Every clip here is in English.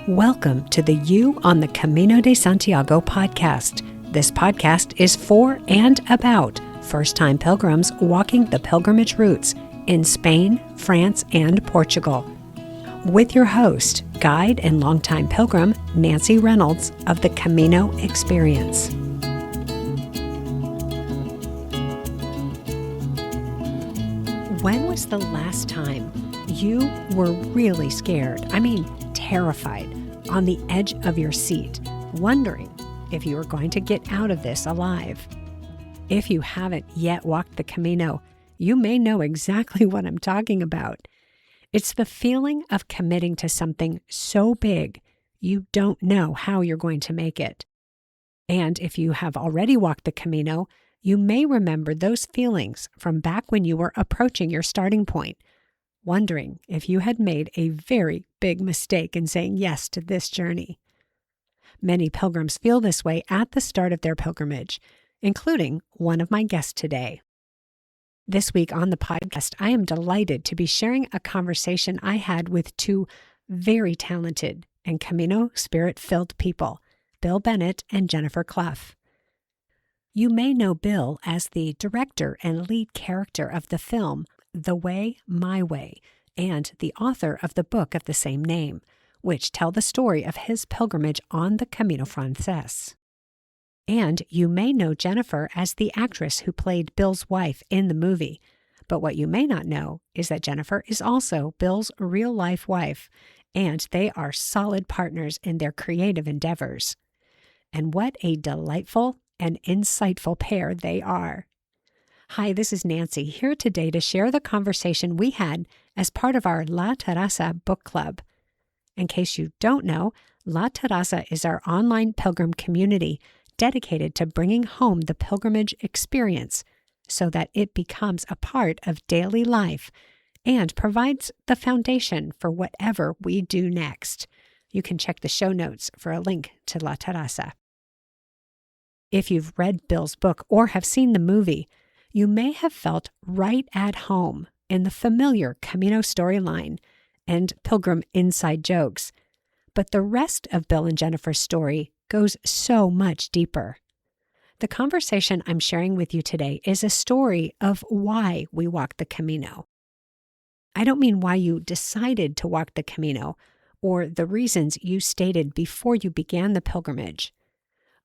Welcome to the You on the Camino de Santiago podcast. This podcast is for and about first-time pilgrims walking the pilgrimage routes in Spain, France, and Portugal. With your host, guide and longtime pilgrim, Nancy Reynolds of the Camino Experience. When was the last time you were really scared? Terrified, on the edge of your seat, wondering if you were going to get out of this alive. If you haven't yet walked the Camino, you may know exactly what I'm talking about. It's the feeling of committing to something so big, you don't know how you're going to make it. And if you have already walked the Camino, you may remember those feelings from back when you were approaching your starting point, wondering if you had made a very big mistake in saying yes to this journey. Many pilgrims feel this way at the start of their pilgrimage, including one of my guests today. This week on the podcast, I am delighted to be sharing a conversation I had with two very talented and Camino-spirit-filled people, Bennett and Jennifer Cluff. You may know Bill as the director and lead character of the film The Way, My Way, and the author of the book of the same name, which tell the story of his pilgrimage on the Camino Francés. And you may know Jennifer as the actress who played Bill's wife in the movie, but what you may not know is that Jennifer is also Bill's real-life wife, and they are solid partners in their creative endeavors. And what a delightful and insightful pair they are. Hi, this is Nancy, here today to share the conversation we had as part of our La Terraza book club. In case you don't know, La Terraza is our online pilgrim community dedicated to bringing home the pilgrimage experience so that it becomes a part of daily life and provides the foundation for whatever we do next. You can check the show notes for a link to La Terraza. If you've read Bill's book or have seen the movie, you may have felt right at home in the familiar Camino storyline and pilgrim inside jokes. But the rest of Bill and Jennifer's story goes so much deeper. The conversation I'm sharing with you today is a story of why we walk the Camino. I don't mean why you decided to walk the Camino or the reasons you stated before you began the pilgrimage.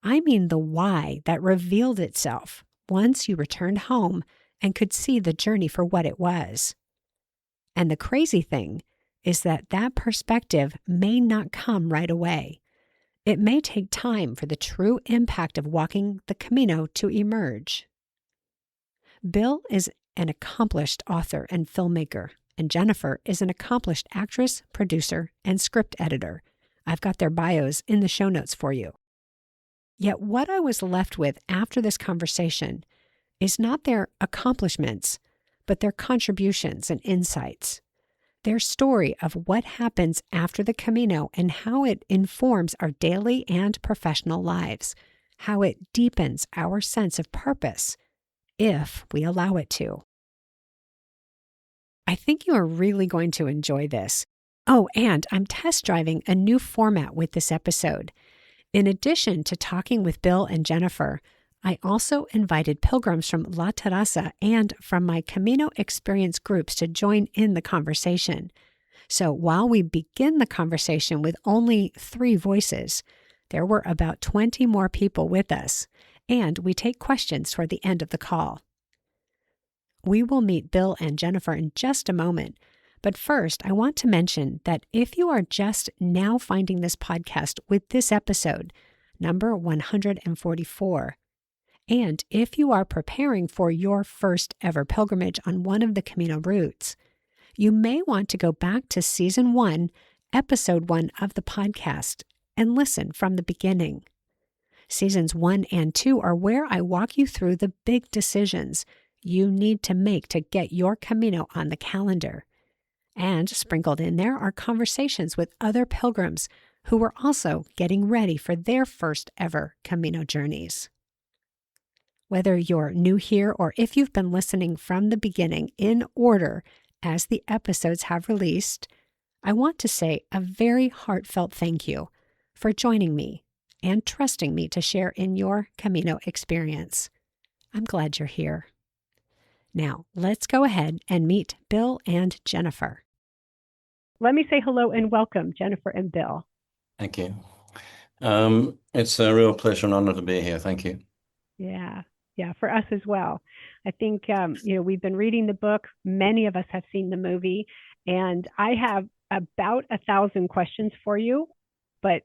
I mean the why that revealed itself once you returned home and could see the journey for what it was. And the crazy thing is that perspective may not come right away. It may take time for the true impact of walking the Camino to emerge. Bill is an accomplished author and filmmaker, and Jennifer is an accomplished actress, producer, and script editor. I've got their bios in the show notes for you. Yet what I was left with after this conversation is not their accomplishments, but their contributions and insights. Their story of what happens after the Camino and how it informs our daily and professional lives, how it deepens our sense of purpose, if we allow it to. I think you are really going to enjoy this. Oh, and I'm test driving a new format with this episode. In addition to talking with Bill and Jennifer, I also invited pilgrims from La Terraza and from my Camino Experience groups to join in the conversation. So while we begin the conversation with only 3 voices, there were about 20 more people with us, and we take questions toward the end of the call. We will meet Bill and Jennifer in just a moment, but first, I want to mention that if you are just now finding this podcast with this episode, number 144, and if you are preparing for your first ever pilgrimage on one of the Camino routes, you may want to go back to Season 1, Episode 1 of the podcast and listen from the beginning. Seasons 1 and 2 are where I walk you through the big decisions you need to make to get your Camino on the calendar. And sprinkled in there are conversations with other pilgrims who were also getting ready for their first ever Camino journeys. Whether you're new here or if you've been listening from the beginning in order as the episodes have released, I want to say a very heartfelt thank you for joining me and trusting me to share in your Camino experience. I'm glad you're here. Now, let's go ahead and meet Bill and Jennifer. Let me say hello and welcome, Jennifer and Bill. Thank you. It's a real pleasure and honor to be here. Thank you. Yeah, for us as well. I think, we've been reading the book. Many of us have seen the movie, and I have about 1,000 questions for you, but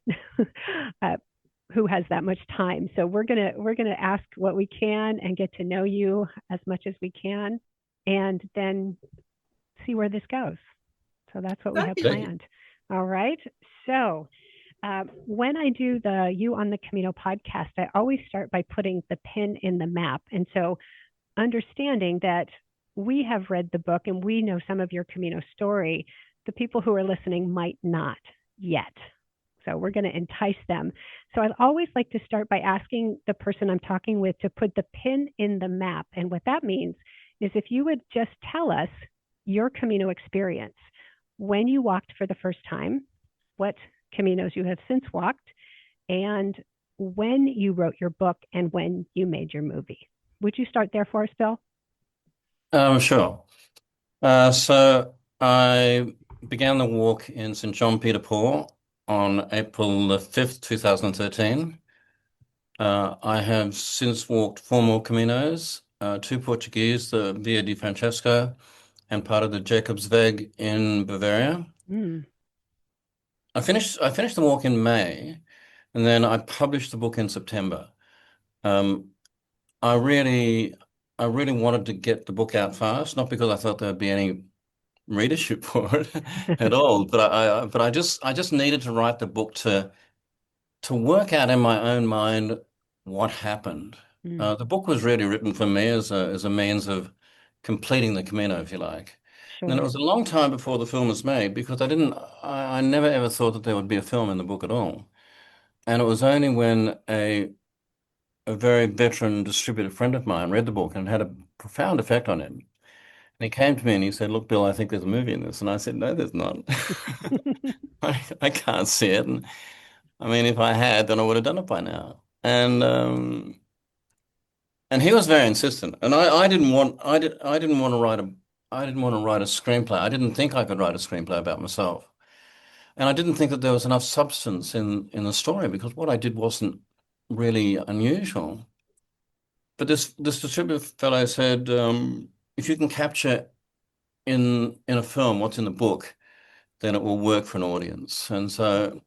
who has that much time? So we're gonna ask what we can and get to know you as much as we can, and then see where this goes. So that's what we have Okay. planned. All right. So when I do the You on the Camino podcast, I always start by putting the pin in the map. And so understanding that we have read the book and we know some of your Camino story, the people who are listening might not yet. So we're going to entice them. So I'd always like to start by asking the person I'm talking with to put the pin in the map. And what that means is if you would just tell us your Camino experience, when you walked for the first time, what Caminos you have since walked, and when you wrote your book and when you made your movie. Would you start there for us, Bill? Sure. So I began the walk in St. John Peter Paul on April the 5th, 2013. I have since walked four more Caminos, two Portuguese, the Via di Francesco, and part of the Jakobsweg in Bavaria. Mm. I finished the walk in May, and then I published the book in September. Um, I really, I really wanted to get the book out fast, not because I thought there'd be any readership for it at all, but I just needed to write the book to work out in my own mind what happened. Mm. The book was really written for me as a means of completing the Camino, if you like. And then it Sure. was a long time before the film was made because I never ever thought that there would be a film in the book at all. And it was only when a very veteran distributor friend of mine read the book and had a profound effect on him. And he came to me and he said, "Look, Bill, I think there's a movie in this." And I said, "No, there's not. I can't see it. And I mean, if I had, then I would have done it by now." And he was very insistent. And I didn't want to write a screenplay. I didn't think I could write a screenplay about myself. And I didn't think that there was enough substance in the story because what I did wasn't really unusual. But this distributor fellow said, if you can capture in a film what's in the book, then it will work for an audience. And so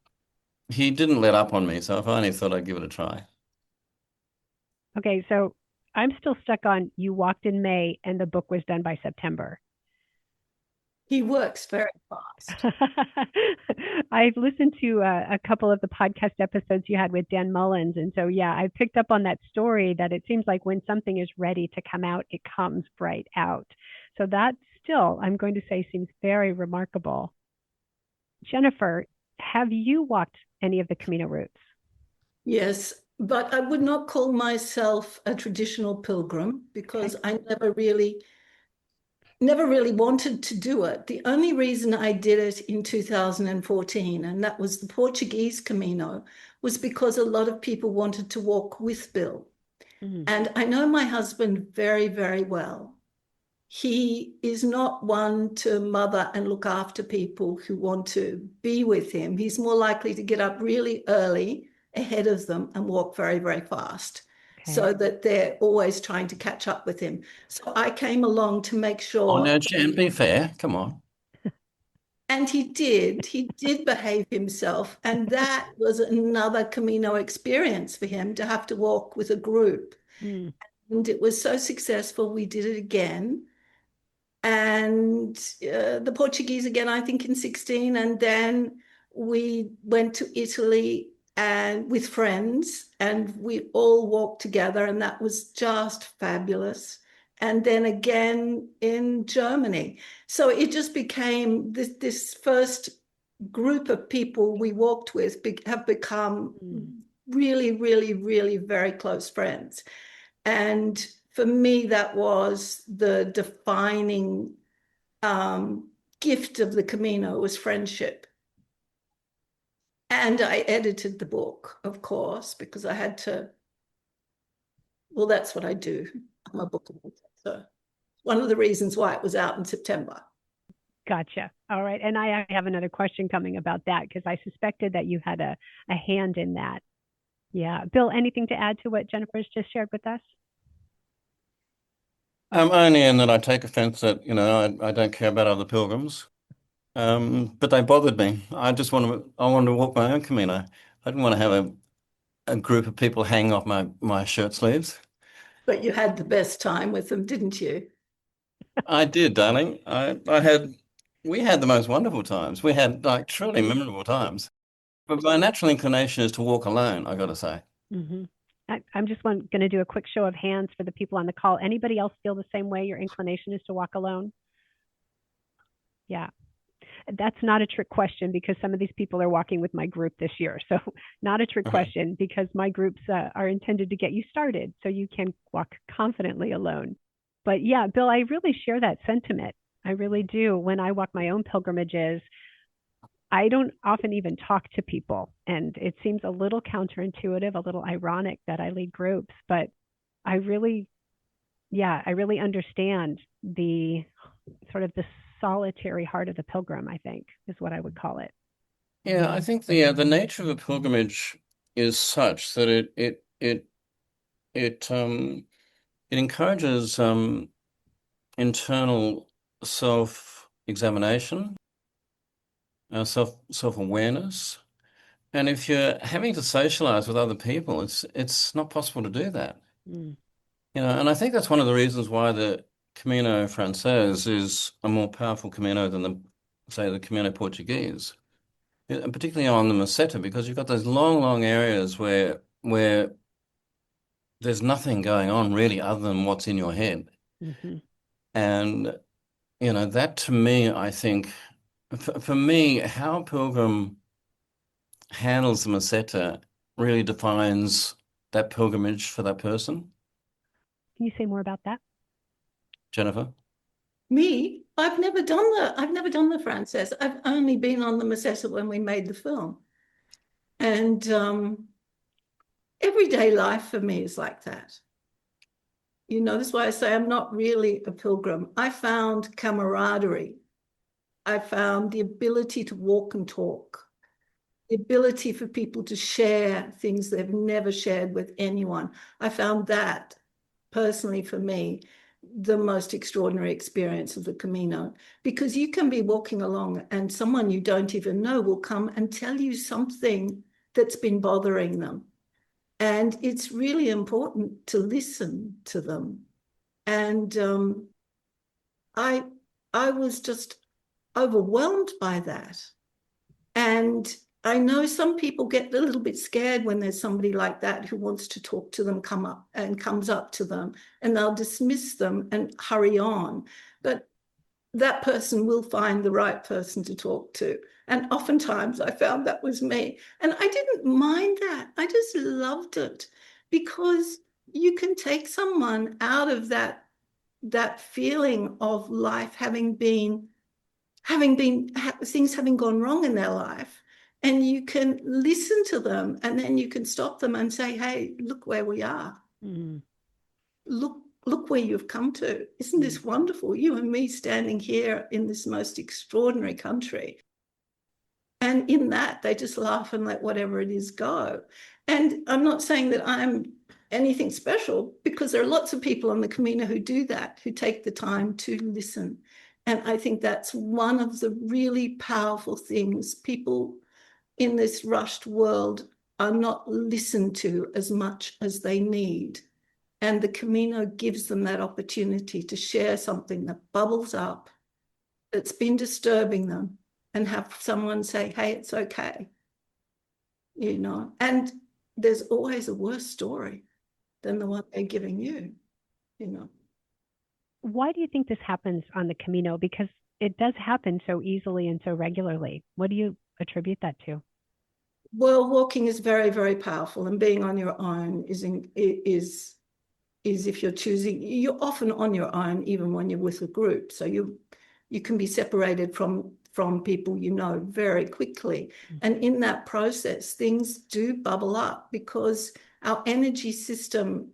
he didn't let up on me. So I finally thought I'd give it a try. Okay, so I'm still stuck on you walked in May and the book was done by September. He works very fast. I've listened to a couple of the podcast episodes you had with Dan Mullins. And so, yeah, I picked up on that story that it seems like when something is ready to come out, it comes right out. So that still, I'm going to say, seems very remarkable. Jennifer, have you walked any of the Camino routes? Yes, but I would not call myself a traditional pilgrim Okay. because I never really wanted to do it. The only reason I did it in 2014, and that was the Portuguese Camino, was because a lot of people wanted to walk with Bill. Mm. And I know my husband very, very well. He is not one to mother and look after people who want to be with him. He's more likely to get up really early ahead of them and walk very, very fast so Okay. that they're always trying to catch up with him. So I came along to make Oh, sure, no, Jen, be fair. Come on. and he did behave himself. And that was another Camino experience for him to have to walk with a group. Mm. And it was so successful, we did it again. And the Portuguese again, I think in 16. And then we went to Italy and with friends, and we all walked together, and that was just fabulous. And then again in Germany. So it just became this first group of people we walked with have become Mm. really, really, really very close friends. And for me, that was the defining gift of the Camino was friendship. And I edited the book, of course, because I had to. Well, that's what I do. I'm a book editor. So one of the reasons why it was out in September. Gotcha. All right. And I have another question coming about that because I suspected that you had a hand in that. Yeah. Bill, anything to add to what Jennifer's just shared with us? Only in that I take offense that, I don't care about other pilgrims. But they bothered me. I wanted to walk my own Camino. I didn't want to have a group of people hanging off my shirt sleeves. But you had the best time with them, didn't you? I did, darling. We had the most wonderful times. We had like truly memorable times. But my natural inclination is to walk alone, I got to say. Mm-hmm. I'm just going to do a quick show of hands for the people on the call. Anybody else feel the same way? Your inclination is to walk alone? Yeah. That's not a trick question because some of these people are walking with my group this year. So not a trick question because my groups are intended to get you started so you can walk confidently alone. But yeah, Bill, I really share that sentiment. I really do. When I walk my own pilgrimages, I don't often even talk to people. And it seems a little counterintuitive, a little ironic that I lead groups, but I really understand the sort of the solitary heart of the pilgrim, I think, is what I would call it. Yeah, I think the nature of a pilgrimage is such that it encourages internal self-examination, self-awareness. And if you're having to socialize with other people, it's not possible to do that. Mm. And I think that's one of the reasons why the Camino Francés is a more powerful Camino than the Camino Portuguese, and particularly on the Meseta, because you've got those long, long areas where there's nothing going on really other than what's in your head. Mm-hmm. And, that to me, I think, for me, how a pilgrim handles the Meseta really defines that pilgrimage for that person. Can you say more about that? Jennifer? Me, I've never done the Francés. I've only been on the Meseta when we made the film. And everyday life for me is like that. That's why I say I'm not really a pilgrim. I found camaraderie. I found the ability to walk and talk, the ability for people to share things they've never shared with anyone. I found that personally for me the most extraordinary experience of the Camino, because you can be walking along and someone you don't even know will come and tell you something that's been bothering them. And it's really important to listen to them. And I was just overwhelmed by that. And I know some people get a little bit scared when there's somebody like that who wants to talk to them, comes up to them, and they'll dismiss them and hurry on. But that person will find the right person to talk to. And oftentimes I found that was me. And I didn't mind that. I just loved it because you can take someone out of that feeling of life things having gone wrong in their life. And you can listen to them and then you can stop them and say, hey, look where we are. Mm. Look where you've come to. Isn't this wonderful? You and me standing here in this most extraordinary country. And in that, they just laugh and let whatever it is go. And I'm not saying that I'm anything special, because there are lots of people on the Camino who do that, who take the time to listen. And I think that's one of the really powerful things. People in this rushed world are not listened to as much as they need. And the Camino gives them that opportunity to share something that bubbles up, that's been disturbing them, and have someone say, hey, it's okay. And there's always a worse story than the one they're giving you. Why do you think this happens on the Camino? Because it does happen so easily and so regularly. What do you attribute that to? Well, walking is very, very powerful, and being on your own is if you're choosing, you're often on your own, even when you're with a group. So you can be separated from people you know very quickly. And in that process, things do bubble up because our energy system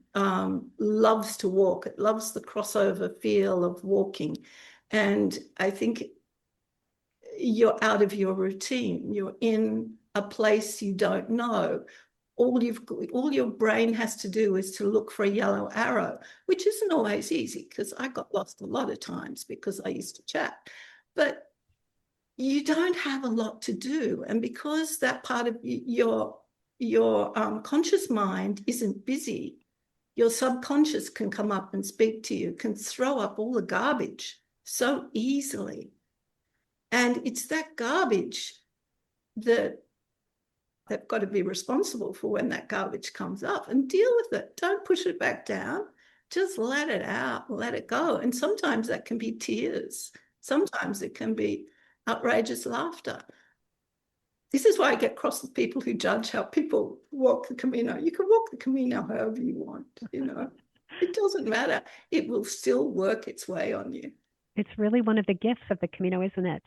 loves to walk. It loves the crossover feel of walking. And I think you're out of your routine. You're in a place you don't know. All your brain has to do is to look for a yellow arrow, which isn't always easy because I got lost a lot of times because I used to chat. But you don't have a lot to do. And because that part of your conscious mind isn't busy, your subconscious can come up and speak to you, can throw up all the garbage so easily. And it's that garbage that they've got to be responsible for when that garbage comes up and deal with it. Don't push it back down. Just let it out, let it go. And sometimes that can be tears. Sometimes it can be outrageous laughter. This is why I get cross with people who judge how people walk the Camino. You can walk the Camino however you want, you know. It doesn't matter. It will still work its way on you. It's really one of the gifts of the Camino, isn't it?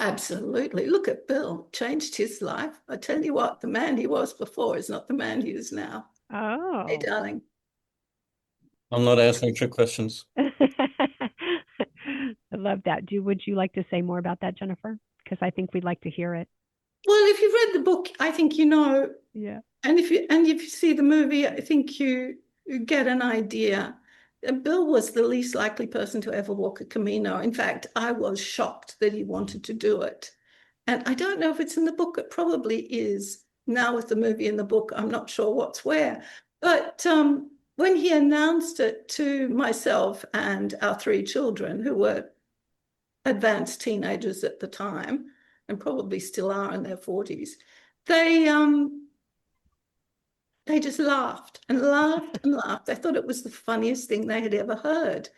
Absolutely. Look at Bill, changed his life. I tell you what, the man he was before is not the man he is now. Oh. Hey, darling. I'm not asking trick questions. I love that. Would you like to say more about that, Jennifer? Because I think we'd like to hear it. Well, if you've read the book, I think you know. Yeah. And if you see the movie, I think you get an idea. Bill was the least likely person to ever walk a Camino. In fact, I was shocked that he wanted to do it. And I don't know if it's in the book. It probably is. Now with the movie and the book, I'm not sure what's where. But when he announced it to myself and our 3 children, who were advanced teenagers at the time, and probably still are in their 40s, they just laughed and laughed and laughed. They thought it was the funniest thing they had ever heard.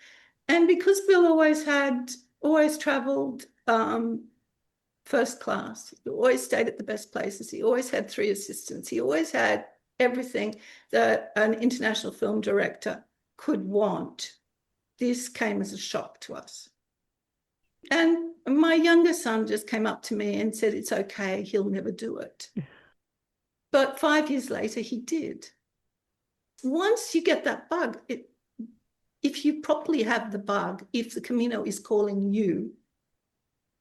And because Bill always traveled first class, he always stayed at the best places, he always had 3 assistants, he always had everything that an international film director could want, this came as a shock to us. And my younger son just came up to me and said, it's okay, he'll never do it. But 5 years later, he did. Once you get that bug, if you properly have the bug, if the Camino is calling you,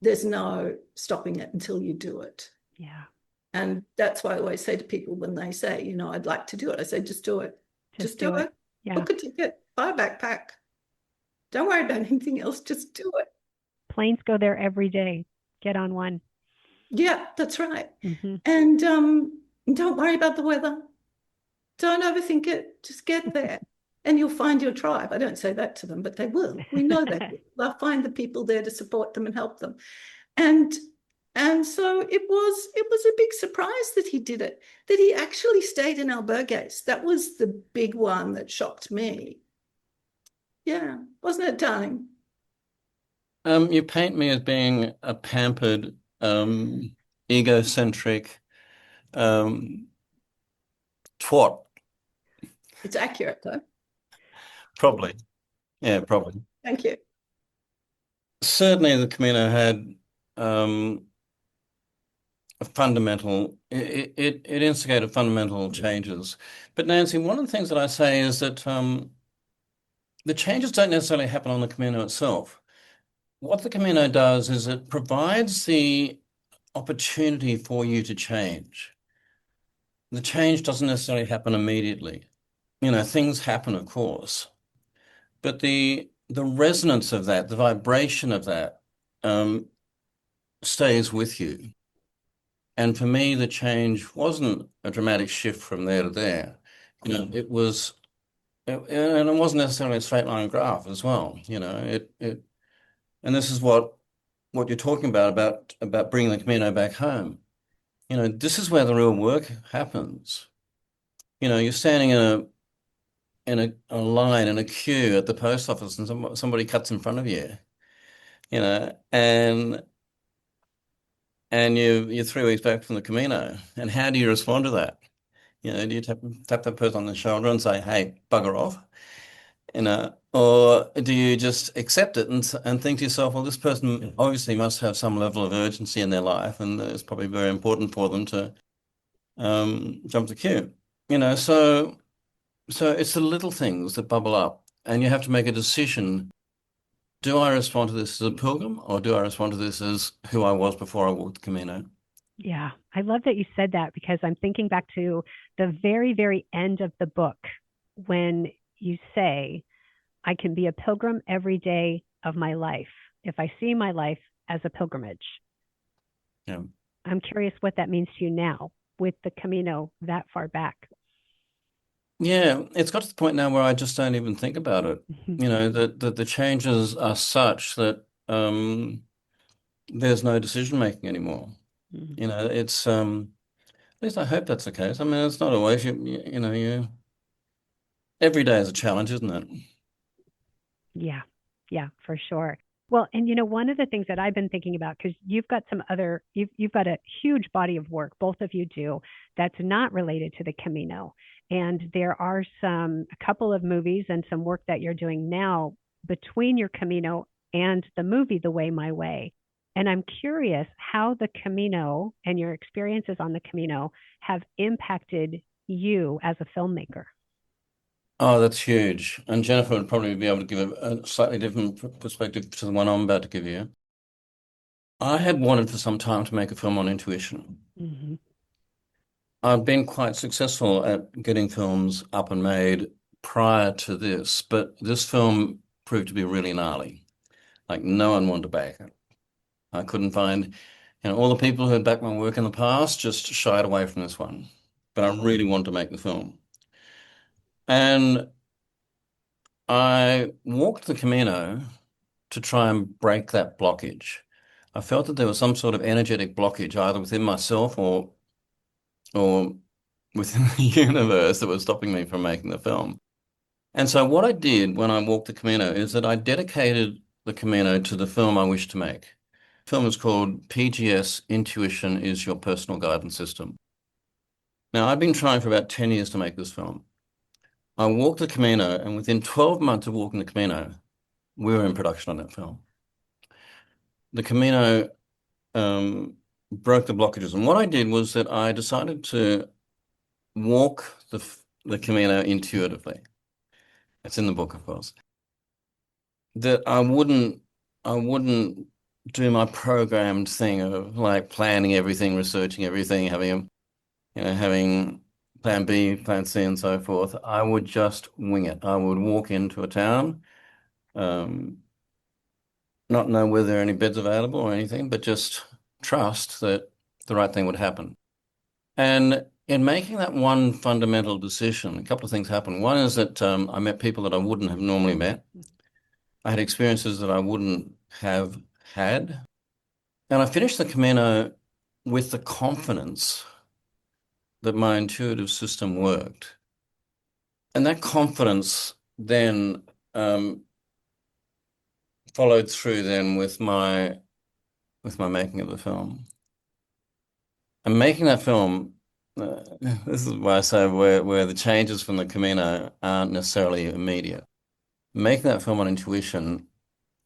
there's no stopping it until you do it. Yeah. And that's why I always say to people when they say, you know, I'd like to do it, I say, just do it. Just do it. Yeah. Book a ticket, buy a backpack. Don't worry about anything else, just do it. Planes go there every day. Get on one. Yeah, that's right. Mm-hmm. And don't worry about the weather. Don't overthink it. Just get there. And you'll find your tribe. I don't say that to them, but they will. We know that. They'll find the people there to support them and help them. And so it was a big surprise that he did it, that he actually stayed in albergues. That was the big one that shocked me. Yeah, wasn't it, darling? You paint me as being a pampered, egocentric twat. It's accurate, though. Probably. Yeah, probably. Thank you. Certainly the Camino had a fundamental, it instigated fundamental changes. But Nancy, one of the things that I say is that the changes don't necessarily happen on the Camino itself. What the Camino does is it provides the opportunity for you to change. The change doesn't necessarily happen immediately. You know, things happen, of course, but the resonance of that, the vibration of that, stays with you. And for me, the change wasn't a dramatic shift from there to there. You know, and it wasn't necessarily a straight line graph as well. You know, and this is what you're talking about bringing the Camino back home. You know, this is where the real work happens. You know, you're standing in a line, in a queue at the post office, and somebody cuts in front of you. You know, and you're 3 weeks back from the Camino, and how do you respond to that? You know, do you tap that person on the shoulder and say, "Hey, bugger off"? You know, Or do you just accept it and think to yourself, well, this person obviously must have some level of urgency in their life, and it's probably very important for them to jump the queue. So it's the little things that bubble up, and you have to make a decision. Do I respond to this as a pilgrim, or do I respond to this as who I was before I walked the Camino? Yeah, I love that you said that because I'm thinking back to the very, very end of the book when you say, I can be a pilgrim every day of my life if I see my life as a pilgrimage. Yeah. I'm curious what that means to you now with the Camino that far back. Yeah, it's got to the point now where I just don't even think about it. That the changes are such that there's no decision making anymore. It's at least I hope that's the case. I mean, it's not always you every day is a challenge, isn't it? Yeah, yeah, for sure. Well, and one of the things that I've been thinking about, because you've got a huge body of work, both of you do, that's not related to the Camino. And there are a couple of movies and some work that you're doing now between your Camino and the movie The Way, My Way. And I'm curious how the Camino and your experiences on the Camino have impacted you as a filmmaker. Oh, that's huge. And Jennifer would probably be able to give a slightly different perspective to the one I'm about to give you. I had wanted for some time to make a film on intuition. Mm-hmm. I've been quite successful at getting films up and made prior to this, but this film proved to be really gnarly. Like no one wanted to back it. I couldn't find, all the people who had backed my work in the past just shied away from this one. But I really wanted to make the film. And I walked the Camino to try and break that blockage. I felt that there was some sort of energetic blockage either within myself or within the universe that was stopping me from making the film. And so what I did when I walked the Camino is that I dedicated the Camino to the film I wished to make. The film is called PGS Intuition is Your Personal Guidance System. Now, I've been trying for about 10 years to make this film. I walked the Camino, and within 12 months of walking the Camino, we were in production on that film. The Camino broke the blockages. And what I did was that I decided to walk the Camino intuitively. It's in the book, of course. That I wouldn't do my programmed thing of like planning everything, researching everything, having plan B, plan C, and so forth. I would just wing it. I would walk into a town, not know whether there are any beds available or anything, but just trust that the right thing would happen. And in making that one fundamental decision, a couple of things happened. One is that I met people that I wouldn't have normally met. I had experiences that I wouldn't have had. And I finished the Camino with the confidence that my intuitive system worked. And that confidence then followed through then with my making of the film. And making that film, this is why I say where the changes from the Camino aren't necessarily immediate. Making that film on intuition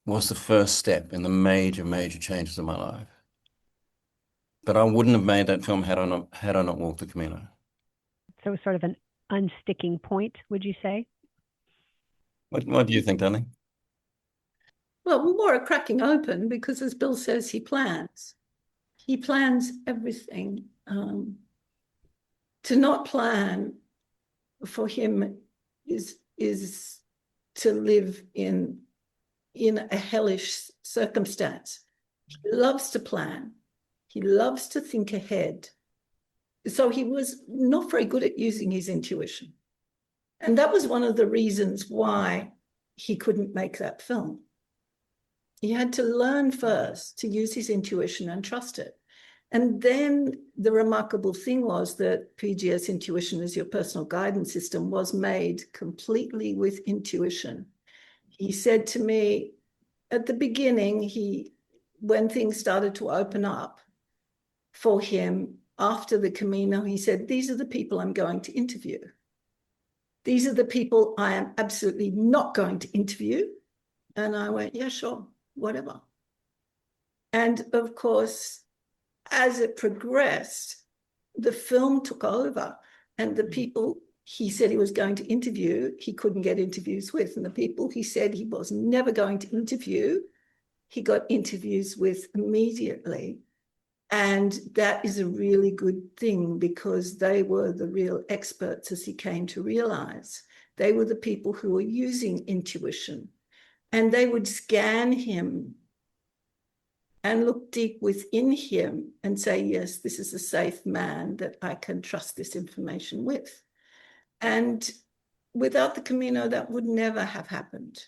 was the first step in the major, major changes in my life. But I wouldn't have made that film had I not walked the Camino. So it was sort of an unsticking point, would you say? What do you think, Danny? Well, more a cracking open because, as Bill says, he plans. He plans everything. To not plan for him is to live in a hellish circumstance. He loves to plan. He loves to think ahead. So he was not very good at using his intuition. And that was one of the reasons why he couldn't make that film. He had to learn first to use his intuition and trust it. And then the remarkable thing was that PGS Intuition as Your Personal Guidance System was made completely with intuition. He said to me at the beginning, when things started to open up for him after the Camino, he said, these are the people I'm going to interview. these are the people I am absolutely not going to interview. And I went, yeah, sure, whatever. And of course, as it progressed, the film took over, and the people he said he was going to interview, he couldn't get interviews with. And the people he said he was never going to interview, he got interviews with immediately. And that is a really good thing, because they were the real experts, as he came to realize. They were the people who were using intuition, and they would scan him and look deep within him and say, yes, this is a safe man that I can trust this information with. And without the Camino, that would never have happened,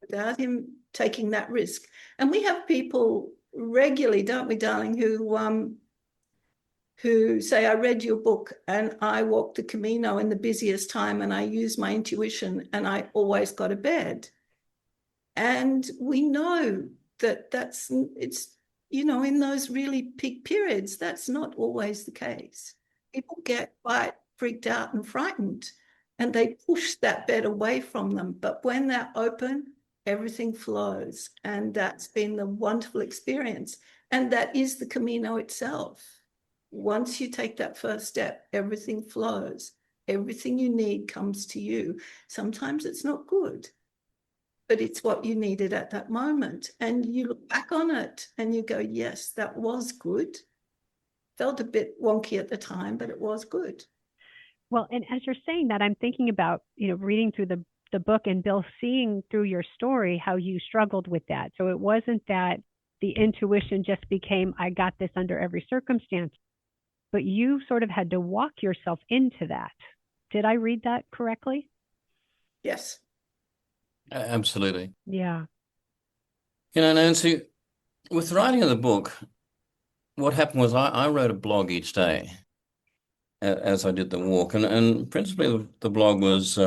without him taking that risk. And we have people regularly, don't we, darling, who say, I read your book and I walked the Camino in the busiest time and I used my intuition and I always got a bed. And we know that it's, you know, in those really peak periods, that's not always the case. People get quite freaked out and frightened, and they push that bed away from them. But when they're open, everything flows. And that's been the wonderful experience. And that is the Camino itself. Once you take that first step, everything flows. Everything you need comes to you. Sometimes it's not good, but it's what you needed at that moment. And you look back on it and you go, yes, that was good. Felt a bit wonky at the time, but it was good. Well, and as you're saying that, I'm thinking about, you know, reading through the book and Bill, seeing through your story how you struggled with that. So it wasn't that the intuition just became, I got this under every circumstance, but you sort of had to walk yourself into that. Did I read that correctly? Yes. Absolutely. Yeah. You know, Nancy, with writing of the book, what happened was I wrote a blog each day as I did the walk. And principally the blog was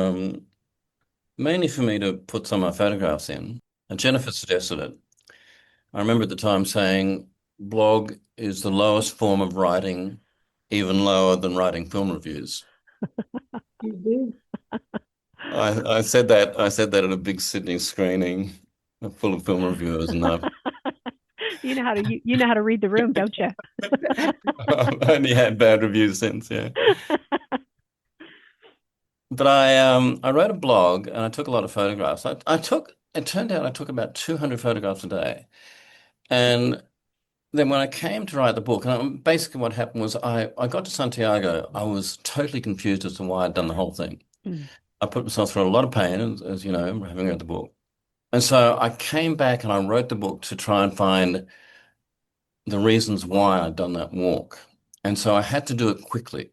mainly for me to put some of my photographs in. And Jennifer suggested it. I remember at the time saying, blog is the lowest form of writing, even lower than writing film reviews. You did. I said that at a big Sydney screening full of film reviewers, and I've you know how to read the room, don't you? I've only had bad reviews since, yeah. But I wrote a blog and I took a lot of photographs. It turned out I took about 200 photographs a day. And then when I came to write the book, and basically what happened was I got to Santiago, I was totally confused as to why I'd done the whole thing. I put myself through a lot of pain, as you know, having read the book. And so I came back and I wrote the book to try and find the reasons why I'd done that walk. And so I had to do it quickly.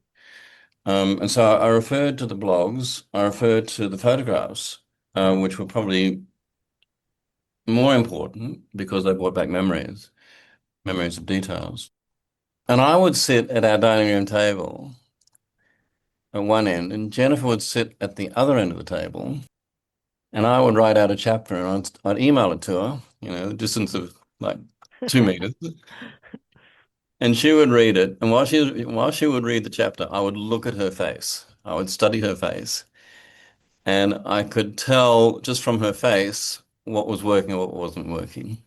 And so I referred to the blogs, I referred to the photographs, which were probably more important because they brought back memories of details. And I would sit at our dining room table at one end, and Jennifer would sit at the other end of the table, and I would write out a chapter and I'd email it to her, you know, the distance of like 2 meters. And she would read it, and while she would read the chapter, I would look at her face. I would study her face, and I could tell just from her face what was working and what wasn't working.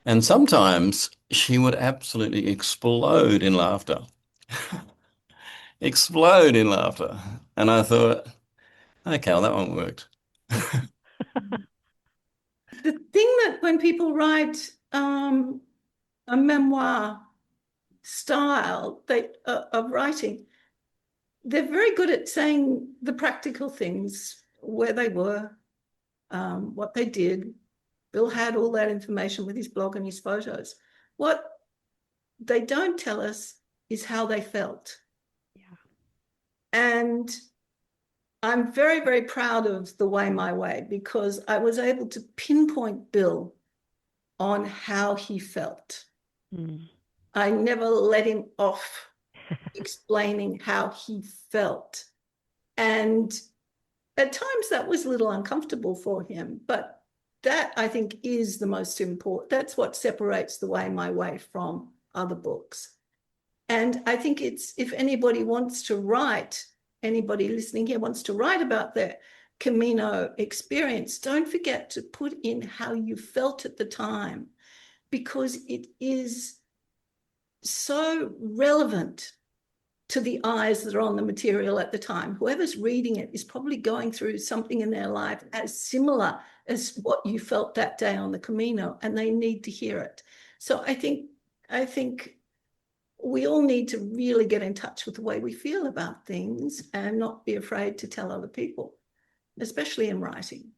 And sometimes she would absolutely explode in laughter. Explode in laughter. And I thought, okay, well, that one worked. The thing that when people write a memoir style of writing, they're very good at saying the practical things, where they were, what they did. Bill had all that information with his blog and his photos. What they don't tell us is how they felt. Yeah. And I'm very, very proud of The Way My Way, because I was able to pinpoint Bill on how he felt. I never let him off explaining how he felt. And at times that was a little uncomfortable for him, but that I think is the most important. That's what separates The Way My Way from other books. And I think it's, if anybody wants to write anybody listening here wants to write about their Camino experience, don't forget to put in how you felt at the time, because it is so relevant to the eyes that are on the material at the time. Whoever's reading it is probably going through something in their life as similar as what you felt that day on the Camino, and they need to hear it. So I think we all need to really get in touch with the way we feel about things and not be afraid to tell other people, especially in writing.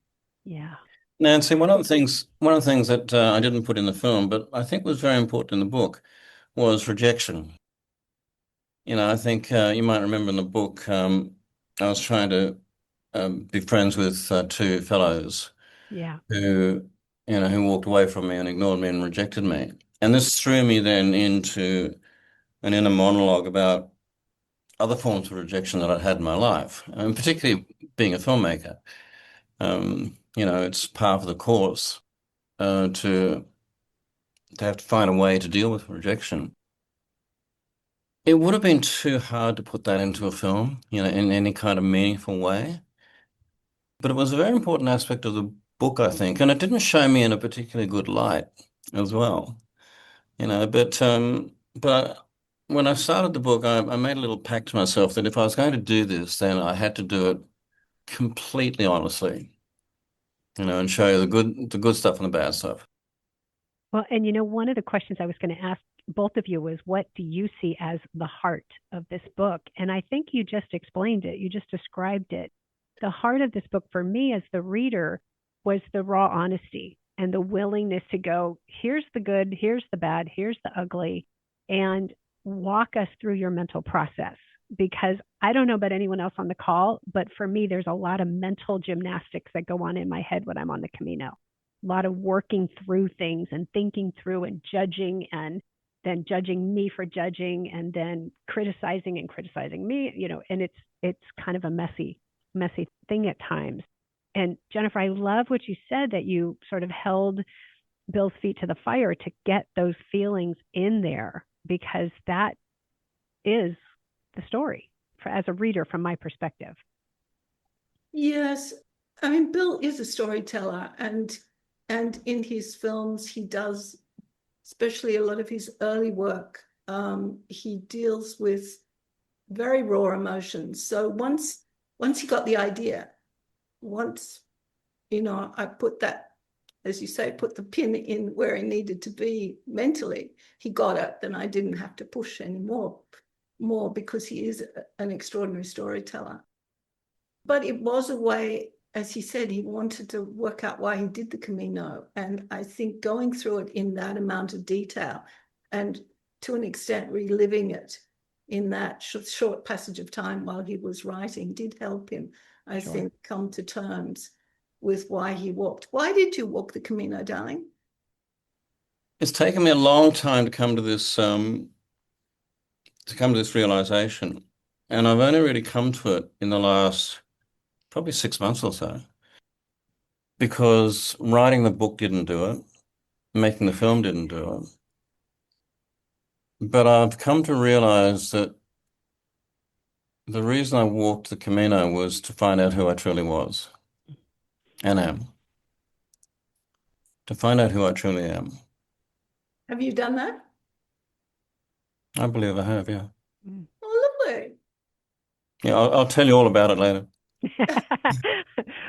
Yeah. Nancy, one of the things that I didn't put in the film, but I think was very important in the book, was rejection. I think you might remember in the book, I was trying to be friends with two fellows Yeah. who walked away from me and ignored me and rejected me. And this threw me then into an inner monologue about other forms of rejection that I'd had in my life, and particularly being a filmmaker. It's part of the course to have to find a way to deal with rejection. It would have been too hard to put that into a film, in any kind of meaningful way. But it was a very important aspect of the book, I think, and it didn't show me in a particularly good light as well. But when I started the book, I made a little pact to myself that if I was going to do this, then I had to do it completely honestly, and show you the good stuff and the bad stuff. Well, and one of the questions I was going to ask both of you was, what do you see as the heart of this book? And I think you just explained it. You just described it. The heart of this book for me as the reader was the raw honesty and the willingness to go, here's the good, here's the bad, here's the ugly, and walk us through your mental process. Because I don't know about anyone else on the call, but for me, there's a lot of mental gymnastics that go on in my head when I'm on the Camino. A lot of working through things and thinking through and judging, and then judging me for judging, and then criticizing me, and it's kind of a messy thing at times. And Jennifer, I love what you said, that you sort of held Bill's feet to the fire to get those feelings in there, because that is the story as a reader from my perspective. Yes. I mean, Bill is a storyteller, and in his films, he does, especially a lot of his early work, he deals with very raw emotions. So once he got the idea, I put that, as you say, put the pin in where he needed to be mentally, he got it, then I didn't have to push anymore, because he is an extraordinary storyteller. But it was a way, as he said, he wanted to work out why he did the Camino. And I think going through it in that amount of detail, and to an extent reliving it in that short passage of time while he was writing, did help him, I think, come to terms with why he walked. Why did you walk the Camino, darling? It's taken me a long time to come to this realization, and I've only really come to it in the last probably 6 months or so, because writing the book didn't do it, making the film didn't do it. But I've come to realize that the reason I walked the Camino was to find out who I truly was and am. To find out who I truly am. Have you done that? I believe I have, yeah. Oh, lovely. Yeah, I'll tell you all about it later.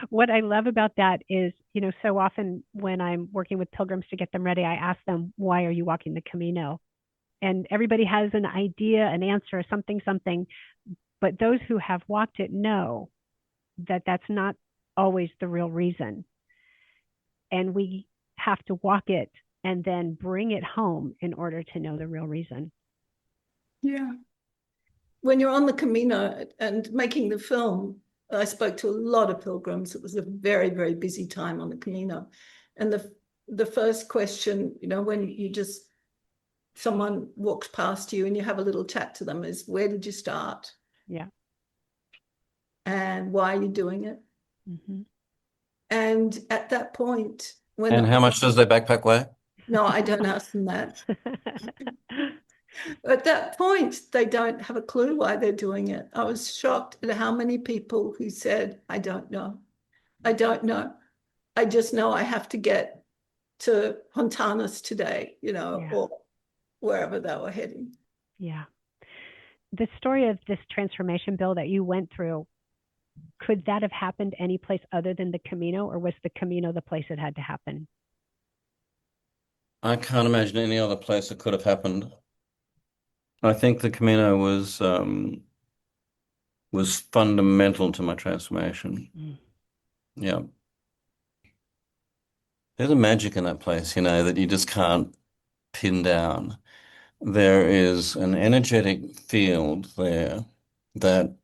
What I love about that is, so often when I'm working with pilgrims to get them ready, I ask them, why are you walking the Camino? And everybody has an idea, an answer, something. But those who have walked it know that that's not always the real reason. And we have to walk it and then bring it home in order to know the real reason. Yeah. When you're on the Camino and making the film, I spoke to a lot of pilgrims. It was a very, very busy time on the Camino. And the first question, when someone walks past you and you have a little chat to them, is, where did you start? Yeah. And why are you doing it? Mm-hmm. And at that point, how much does their backpack weigh? No, I don't ask them that. At that point, they don't have a clue why they're doing it. I was shocked at how many people who said, I don't know. I don't know. I just know I have to get to Hontanas today, Yeah. or wherever they were heading. Yeah. The story of this transformation, Bill, that you went through, could that have happened any place other than the Camino, or was the Camino the place it had to happen? I can't imagine any other place it could have happened. I think the Camino was fundamental to my transformation. Mm. Yeah. There's a magic in that place, that you just can't pin down. There is an energetic field there that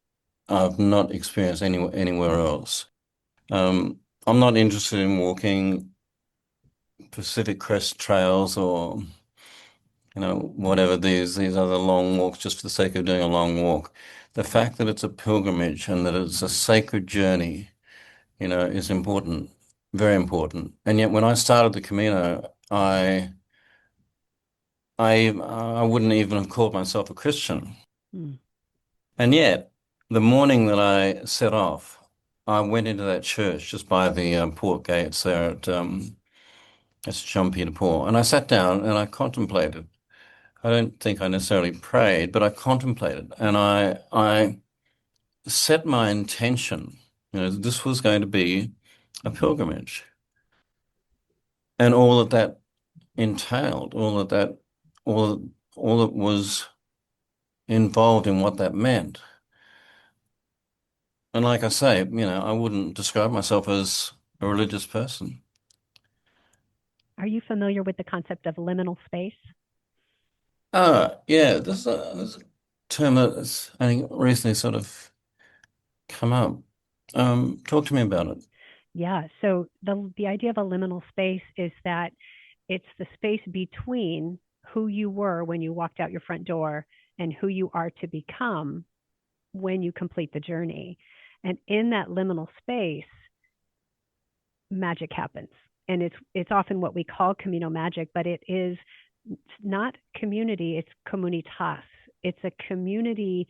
I've not experienced anywhere else. I'm not interested in walking Pacific Crest trails or whatever these other long walks just for the sake of doing a long walk. The fact that it's a pilgrimage and that it's a sacred journey, is important, very important. And yet when I started the Camino, I wouldn't even have called myself a Christian. Mm. And yet, the morning that I set off, I went into that church just by the port gates there at Jean Peter Port, and I sat down and I contemplated. I don't think I necessarily prayed, but I contemplated, and I set my intention. This was going to be a pilgrimage, and all that entailed, all that was involved in what that meant. And like I say, I wouldn't describe myself as a religious person. Are you familiar with the concept of liminal space? Yeah, this is a term that's I think recently sort of come up. Talk to me about it. Yeah. So the idea of a liminal space is that it's the space between who you were when you walked out your front door and who you are to become when you complete the journey. And in that liminal space, magic happens. And it's often what we call Camino magic, but it's not community, it's comunitas. It's a community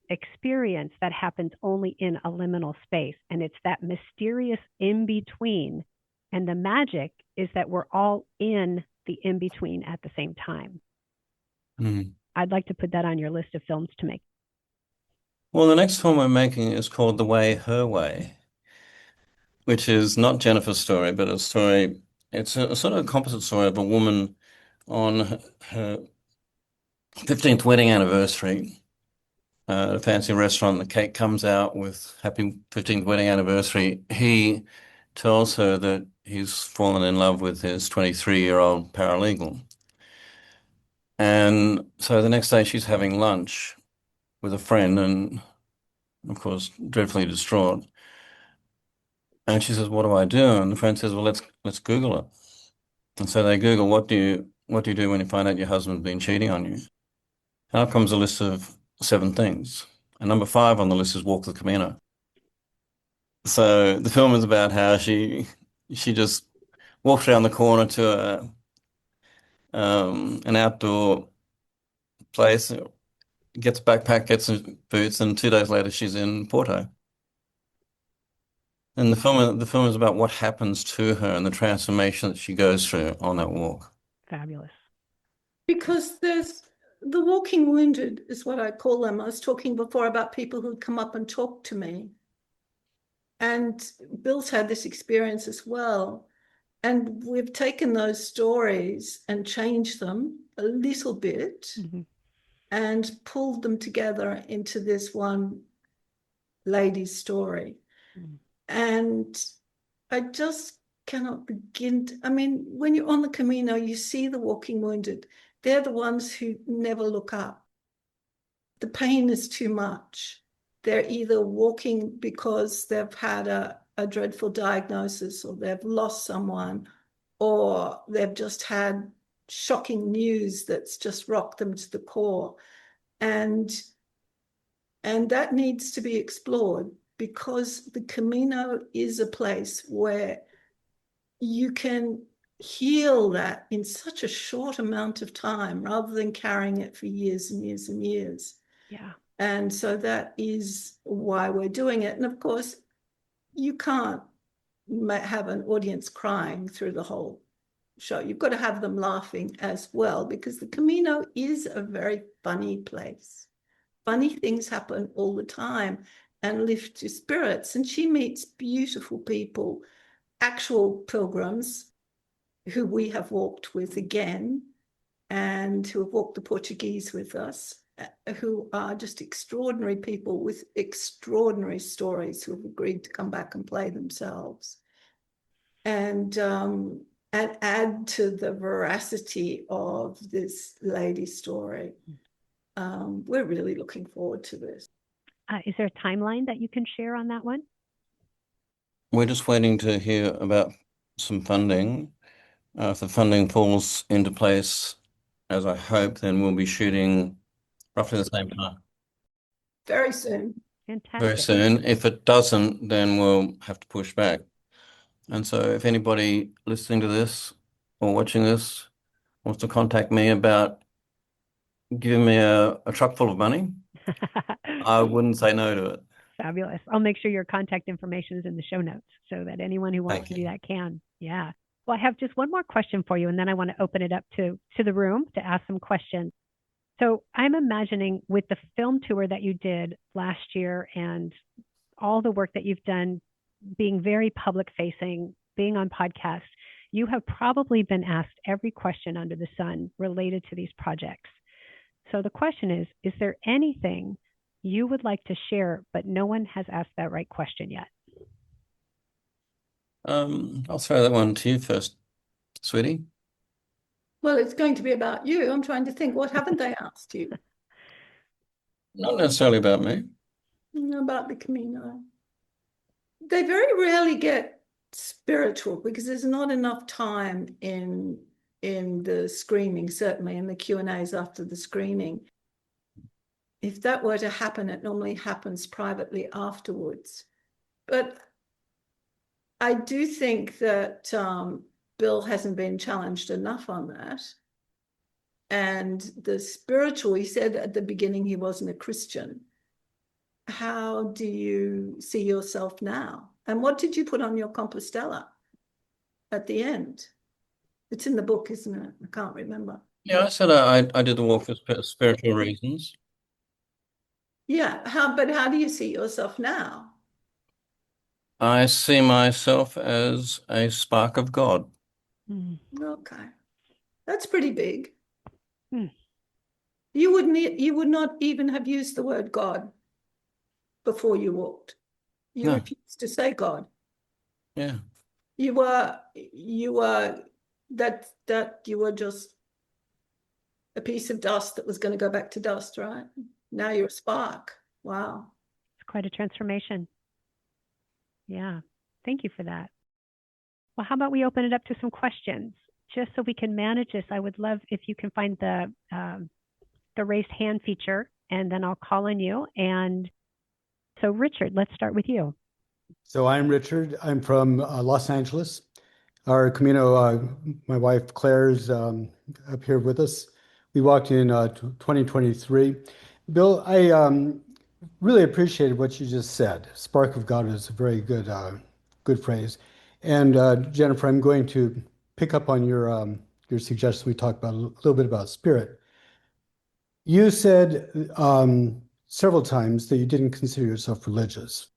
experience that happens only in a liminal space. And it's that mysterious in between. And the magic is that we're all in the in between at the same time. Mm. I'd like to put that on your list of films to make. Well, the next film we're making is called The Way, Her Way, which is not Jennifer's story, but a story. It's a sort of a composite story of a woman on her 15th wedding anniversary at a fancy restaurant. The cake comes out with happy 15th wedding anniversary. He tells her that he's fallen in love with his 23-year-old paralegal. And so the next day she's having lunch with a friend and, of course, dreadfully distraught. And she says, "What do I do?" And the friend says, "Well, let's Google it." And so they Google, what do you do when you find out your husband's been cheating on you? And up comes a list of 7 things. And number 5 on the list is walk the Camino. So the film is about how she just walks around the corner to an outdoor place, gets a backpack, gets some boots, and 2 days later she's in Porto. And the film is about what happens to her and the transformation that she goes through on that walk. Fabulous. Because there's the walking wounded is what I call them. I was talking before about people who come up and talk to me. And Bill's had this experience as well. And we've taken those stories and changed them a little bit Mm-hmm. and pulled them together into this one lady's story. Mm-hmm. And I just cannot begin to, I mean, when you're on the Camino, you see the walking wounded. They're the ones who never look up. The pain is too much. They're either walking because they've had a dreadful diagnosis, or they've lost someone, or they've just had shocking news that's just rocked them to the core. And that needs to be explored, because the Camino is a place where you can heal that in such a short amount of time rather than carrying it for years and years and years. Yeah. And so that is why we're doing it. And of course, you can't have an audience crying through the whole show. You've got to have them laughing as well, because the Camino is a very funny place. Funny things happen all the time and lift your spirits. And she meets beautiful people, actual pilgrims who we have walked with again, and who have walked the Portuguese with us, who are just extraordinary people with extraordinary stories, who have agreed to come back and play themselves. And add to the veracity of this lady's story. We're really looking forward to this. Is there a timeline that you can share on that one? We're just waiting to hear about some funding. If the funding falls into place, as I hope, then we'll be shooting roughly the same time. Very soon. Fantastic. Very soon. If it doesn't, then we'll have to push back. And so if anybody listening to this or watching this wants to contact me about giving me a truck full of money, I wouldn't say no to it. Fabulous. I'll make sure your contact information is in the show notes so that anyone who wants to do that can. Yeah. Well, I have just one more question for you, and then I want to open it up to the room to ask some questions. So I'm imagining with the film tour that you did last year and all the work that you've done, being very public facing, being on podcasts, you have probably been asked every question under the sun related to these projects. So the question is there anything you would like to share, but no one has asked that right question yet? I'll throw that one to you first, sweetie. Well, it's going to be about you. I'm trying to think, what haven't they asked you? Not necessarily about me. About the Camino. They very rarely get spiritual because there's not enough time in the screening, certainly in the Q&As after the screening. If that were to happen, it normally happens privately afterwards. But I do think that Bill hasn't been challenged enough on that. And the spiritual, he said at the beginning he wasn't a Christian. How do you see yourself now? And what did you put on your Compostela at the end? It's in the book, isn't it? I can't remember. Yeah, I said I did the walk for spiritual reasons. Yeah, but how do you see yourself now? I see myself as a spark of God. Okay, that's pretty big. Hmm. You would not even have used the word God before you walked. You refused to say God. Yeah. You were just a piece of dust that was going to go back to dust, right? Now you're a spark. Wow. It's quite a transformation. Yeah. Thank you for that. Well, how about we open it up to some questions? Just so we can manage this, I would love if you can find the raised hand feature, and then I'll call on you. And so, Richard, let's start with you. So I'm Richard. I'm from Los Angeles. Our Camino, my wife Claire's up here with us. We walked in 2023. Bill, I really appreciated what you just said. Spark of God is a very good phrase. And Jennifer, I'm going to pick up on your suggestion. We talked about a little bit about spirit. You said several times that you didn't consider yourself religious.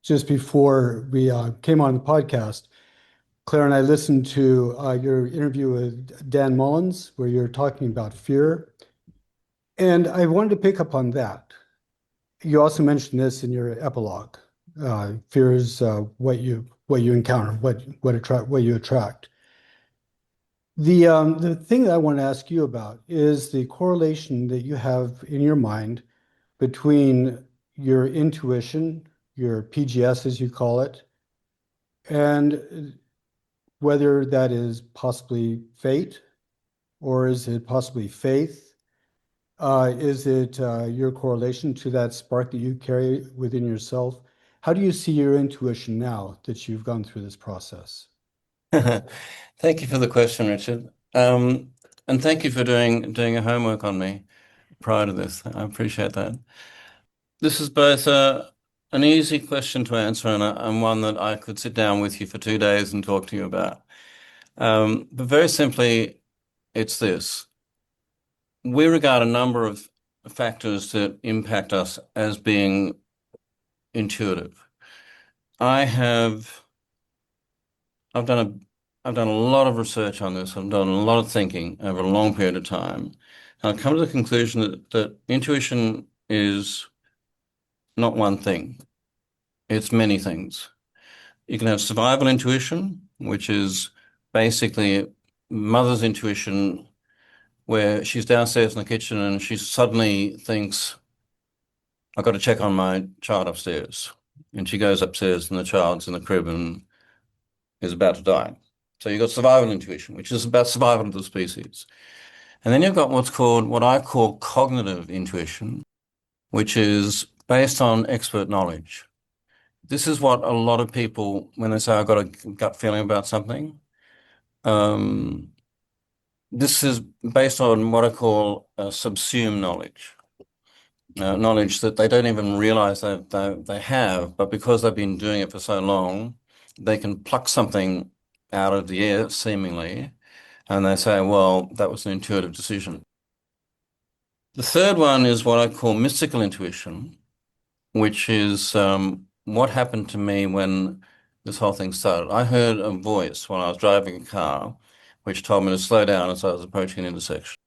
Just before we came on the podcast, Claire and I listened to your interview with Dan Mullins, where you're talking about fear. And I wanted to pick up on that. You also mentioned this in your epilogue. Fear is what you encounter, what you attract. The thing that I want to ask you about is the correlation that you have in your mind between your intuition, your PGS as you call it, and whether that is possibly fate or is it possibly faith? Is it your correlation to that spark that you carry within yourself? How do you see your intuition now that you've gone through this process? Thank you for the question, Richard. And thank you for doing your homework on me prior to this. I appreciate that. This is both an easy question to answer and one that I could sit down with you for 2 days and talk to you about. But very simply, it's this. We regard a number of factors that impact us as being intuitive. I've done a lot of research on this. I've done a lot of thinking over a long period of time. And I've come to the conclusion that intuition is not one thing. It's many things. You can have survival intuition, which is basically mother's intuition, where she's downstairs in the kitchen and she suddenly thinks, I've got to check on my child upstairs. And she goes upstairs and the child's in the crib and is about to die. So you've got survival intuition, which is about survival of the species. And then you've got what I call cognitive intuition, which is based on expert knowledge. This is what a lot of people, when they say, I've got a gut feeling about something, this is based on what I call subsumed knowledge. Knowledge that they don't even realize that they have, but because they've been doing it for so long, they can pluck something out of the air, seemingly, and they say, well, that was an intuitive decision. The third one is what I call mystical intuition, which is what happened to me when this whole thing started. I heard a voice when I was driving a car, which told me to slow down as I was approaching an intersection.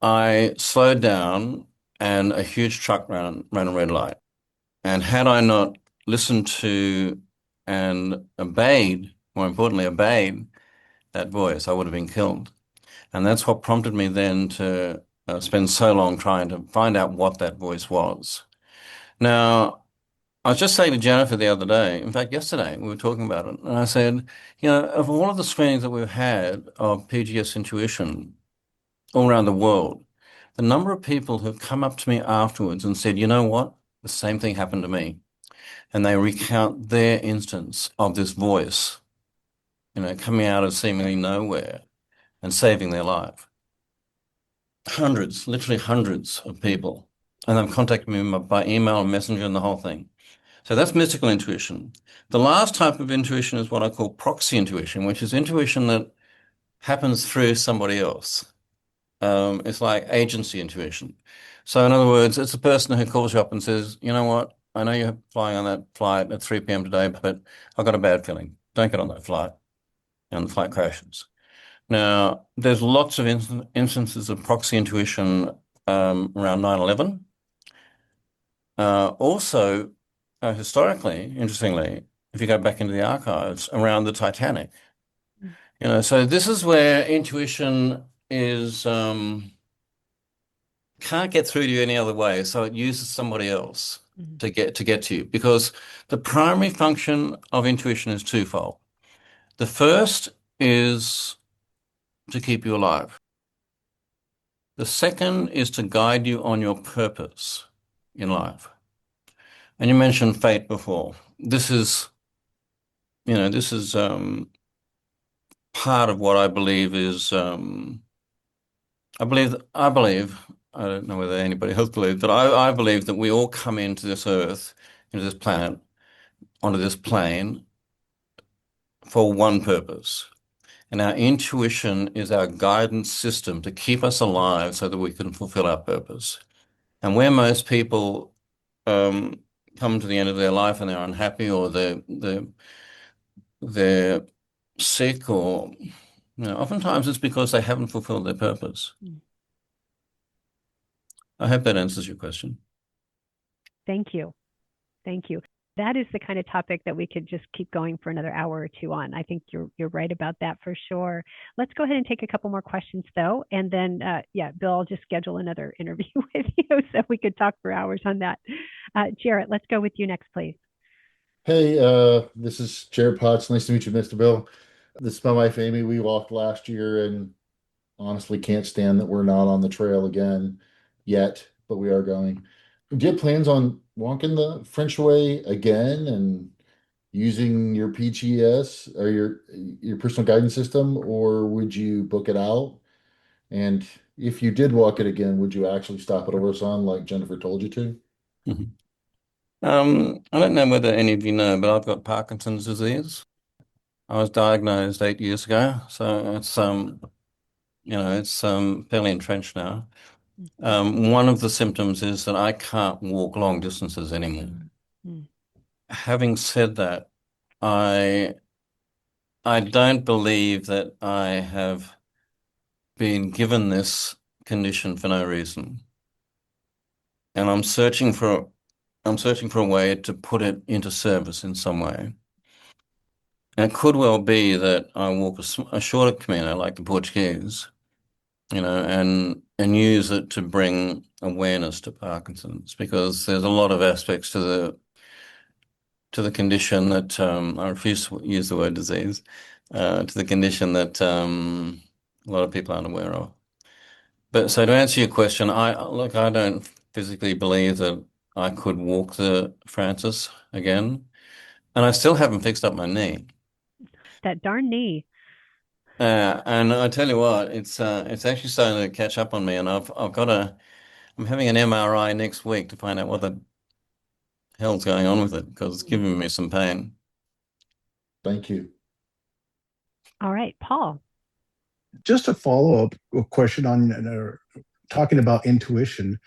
I slowed down and a huge truck ran a red light. And had I not listened to and obeyed, more importantly, obeyed that voice, I would have been killed. And that's what prompted me then to spend so long trying to find out what that voice was. Now, I was just saying to Jennifer the other day, in fact, yesterday, we were talking about it, and I said, of all of the screenings that we've had of PGS intuition all around the world, the number of people who've come up to me afterwards and said, you know what? The same thing happened to me. And they recount their instance of this voice, coming out of seemingly nowhere and saving their life. Hundreds, literally hundreds of people. And they've contacted me by email and messenger and the whole thing. So that's mystical intuition. The last type of intuition is what I call proxy intuition, which is intuition that happens through somebody else. It's like agency intuition. So in other words, it's a person who calls you up and says, you know what? I know you're flying on that flight at 3 p.m. today, but I've got a bad feeling. Don't get on that flight. And the flight crashes. Now, there's lots of instances of proxy intuition around 9/11. Also, historically, interestingly, if you go back into the archives, around the Titanic. So this is where intuition is can't get through to you any other way, so it uses somebody else to get to you, because the primary function of intuition is twofold. The first is to keep you alive. The second is to guide you on your purpose in life. And you mentioned fate before. This is part of what I believe is I believe, I don't know whether anybody else believes, but I believe that we all come into this earth, into this planet, onto this plane for one purpose. And our intuition is our guidance system to keep us alive so that we can fulfill our purpose. And where most people come to the end of their life and they're unhappy, or they're sick, or oftentimes it's because they haven't fulfilled their purpose. I hope that answers your question. Thank you. Thank you. That is the kind of topic that we could just keep going for another hour or two on. I think you're right about that for sure. Let's go ahead and take a couple more questions though. And then, Bill, I'll just schedule another interview with you so we could talk for hours on that. Jarrett, let's go with you next, please. Hey, this is Jared Potts. Nice to meet you, Mr. Bill. This is my wife, Amy. We walked last year and honestly can't stand that we're not on the trail again yet, but we are going. Do you have plans on walking the French Way again? And using your PGS or your personal guidance system, or would you book it out? And if you did walk it again, would you actually stop at Orison like Jennifer told you to? Mhm. I don't know whether any of you know, but I've got Parkinson's disease. I was diagnosed 8 years ago, so it's fairly entrenched now. One of the symptoms is that I can't walk long distances anymore. Mm. Having said that, I I don't believe that I have been given this condition for no reason. And I'm searching for a way to put it into service in some way. And it could well be that I walk a shorter Camino like the Portuguese, and use it to bring awareness to Parkinson's, because there's a lot of aspects to the condition that I refuse to use the word disease, to the condition that a lot of people aren't aware of. But so to answer your question, I don't physically believe that I could walk the Francis again, and I still haven't fixed up my knee. That darn knee. And I tell you what, it's actually starting to catch up on me, and I'm having an MRI next week to find out what the hell's going on with it, because it's giving me some pain. Thank you. All right, Paul. Just a follow-up question on talking about intuition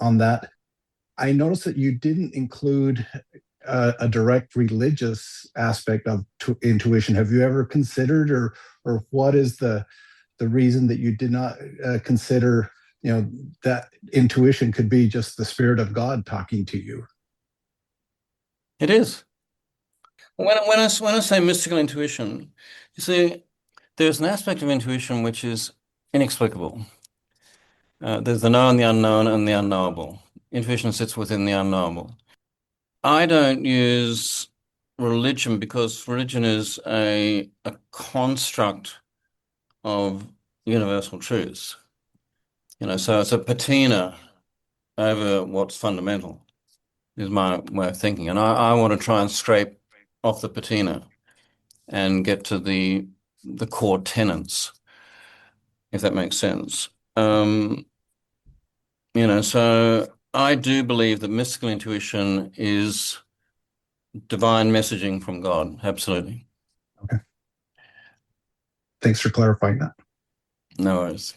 on that. I noticed that you didn't include a direct religious aspect of intuition. Have you ever considered, or what is the reason that you did not consider, that intuition could be just the Spirit of God talking to you? It is. When I say mystical intuition, you see, there's an aspect of intuition which is inexplicable. There's the known, the unknown, and the unknowable. Intuition sits within the unknowable. I don't use religion because religion is a construct of universal truths. So it's a patina over what's fundamental, is my way of thinking. And I want to try and scrape off the patina and get to the core tenets, if that makes sense. So I do believe that mystical intuition is divine messaging from God. Absolutely. Okay. Thanks for clarifying that. No worries.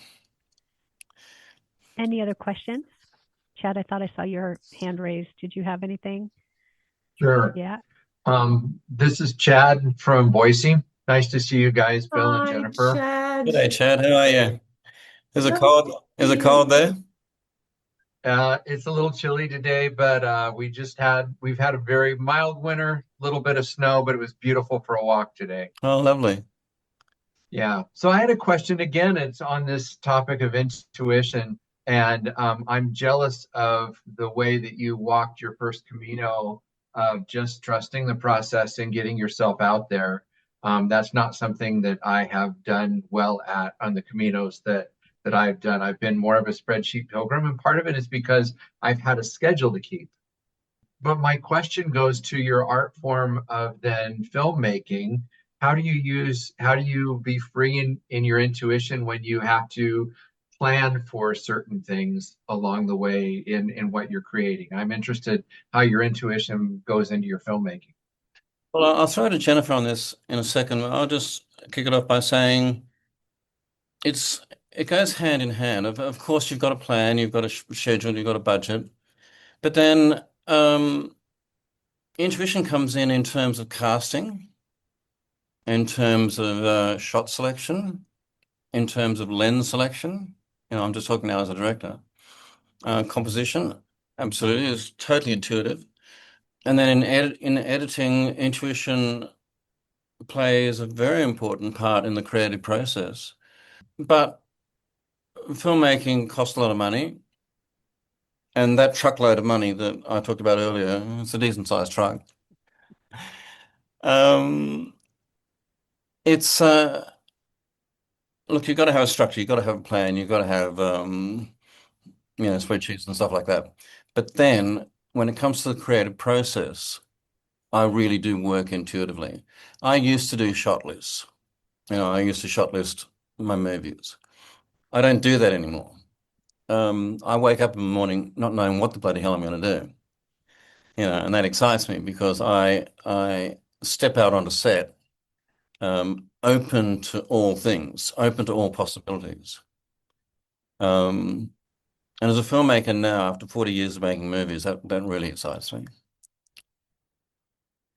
Any other questions? Chad, I thought I saw your hand raised. Did you have anything? Sure. Yeah. This is Chad from Boise. Nice to see you guys, Bill and Hi, Jennifer. Chad. Good day, Chad. How are you? Is it Nice cold? to Is see it you. cold there? It's a little chilly today, but we've had a very mild winter, a little bit of snow, but it was beautiful for a walk today. Oh, lovely. Yeah. So I had a question again. It's on this topic of intuition, and I'm jealous of the way that you walked your first Camino of just trusting the process and getting yourself out there. That's not something that I have done well at on the Caminos that I've done. I've been more of a spreadsheet pilgrim, and part of it is because I've had a schedule to keep. But my question goes to your art form of then filmmaking. How do you be free in your intuition when you have to plan for certain things along the way in what you're creating? I'm interested how your intuition goes into your filmmaking. Well, I'll throw to Jennifer on this in a second. I'll just kick it off by saying it goes hand in hand. Of course, you've got a plan, you've got a schedule, you've got a budget, but then intuition comes in terms of casting, in terms of shot selection, in terms of lens selection. I'm just talking now as a director. Composition, absolutely, is totally intuitive. And then in editing, intuition plays a very important part in the creative process. But filmmaking costs a lot of money. And that truckload of money that I talked about earlier, it's a decent sized truck. It's look, you've got to have a structure, you've got to have a plan, you've got to have spreadsheets and stuff like that. But then when it comes to the creative process, I really do work intuitively. I used to do shot lists. I used to shot list my movies. I don't do that anymore. I wake up in the morning not knowing what the bloody hell I'm going to do. And that excites me because I step out onto set, open to all things, open to all possibilities. And as a filmmaker now, after 40 years of making movies, that really excites me.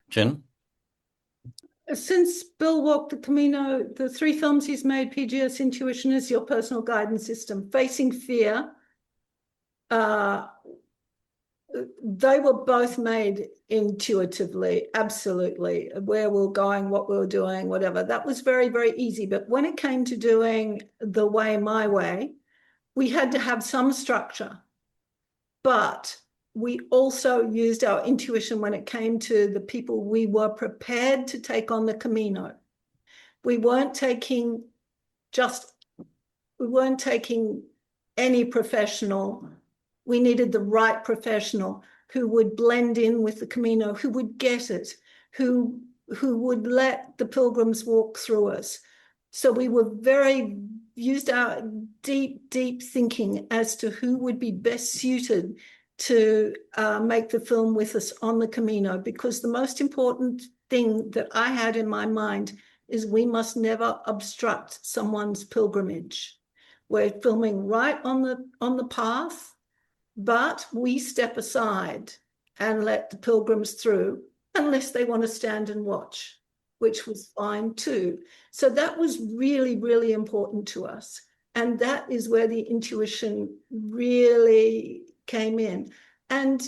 Jen? Since Bill walked the Camino, the 3 films he's made, PGS Intuition is your personal guidance system. Facing Fear, they were both made intuitively, absolutely. Where we're going, what we're doing, whatever. That was very, very easy. But when it came to doing The Way, My Way, we had to have some structure. But we also used our intuition when it came to the people we were prepared to take on the Camino. We weren't taking any professional. We needed the right professional who would blend in with the Camino, who would get it, who would let the pilgrims walk through us. So we were used our deep, deep thinking as to who would be best suited to make the film with us on the Camino, because the most important thing that I had in my mind is we must never obstruct someone's pilgrimage. We're filming right on the path, but we step aside and let the pilgrims through unless they want to stand and watch, which was fine too. So that was really, really important to us. And that is where the intuition really came in. And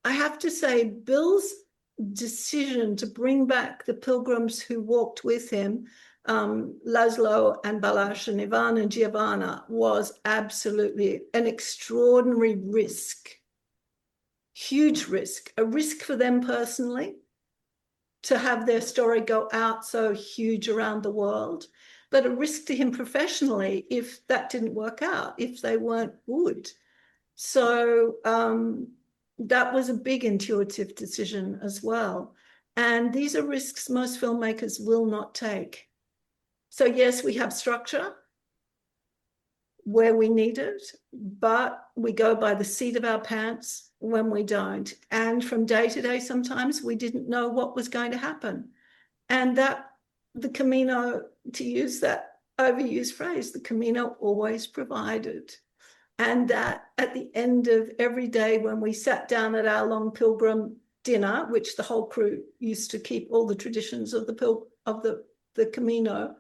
I have to say, Bill's decision to bring back the pilgrims who walked with him, Laszlo and Balázs and Ivan and Giovanna, was absolutely an extraordinary risk, huge risk, a risk for them personally to have their story go out so huge around the world, but a risk to him professionally if that didn't work out, if they weren't good. So that was a big intuitive decision as well. And these are risks most filmmakers will not take. So yes, we have structure where we need it, but we go by the seat of our pants when we don't. And from day to day, sometimes we didn't know what was going to happen. And that the Camino, to use that overused phrase, the Camino always provided. And that at the end of every day when we sat down at our long pilgrim dinner, which the whole crew used to keep all the traditions of the Camino,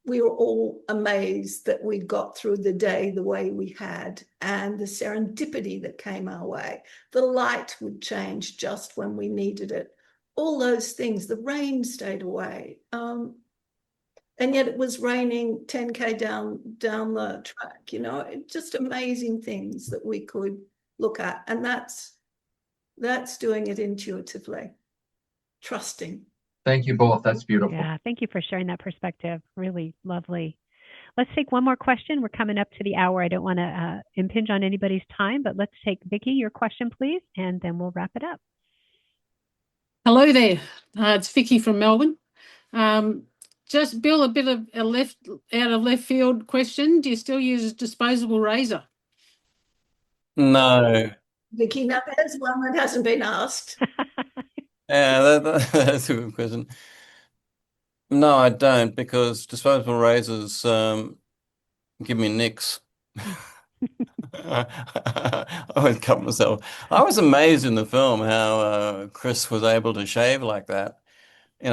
we were all amazed that we got through the day the way we had, and the serendipity that came our way. The light would change just when we needed it. All those things, the rain stayed away. And yet it was raining 10K down the track, just amazing things that we could look at. And that's doing it intuitively, trusting. Thank you both. That's beautiful. Yeah, thank you for sharing that perspective. Really lovely. Let's take one more question. We're coming up to the hour. I don't want to impinge on anybody's time, but let's take Vicki, your question, please, and then we'll wrap it up. Hello there. It's Vicki from Melbourne. Just Bill, a bit of a out of left field question. Do you still use a disposable razor? No. Vicki, now there's one that hasn't been asked. Yeah, that's a good question. No, I don't, because disposable razors give me nicks. I always cut myself. I was amazed in the film how Chris was able to shave like that,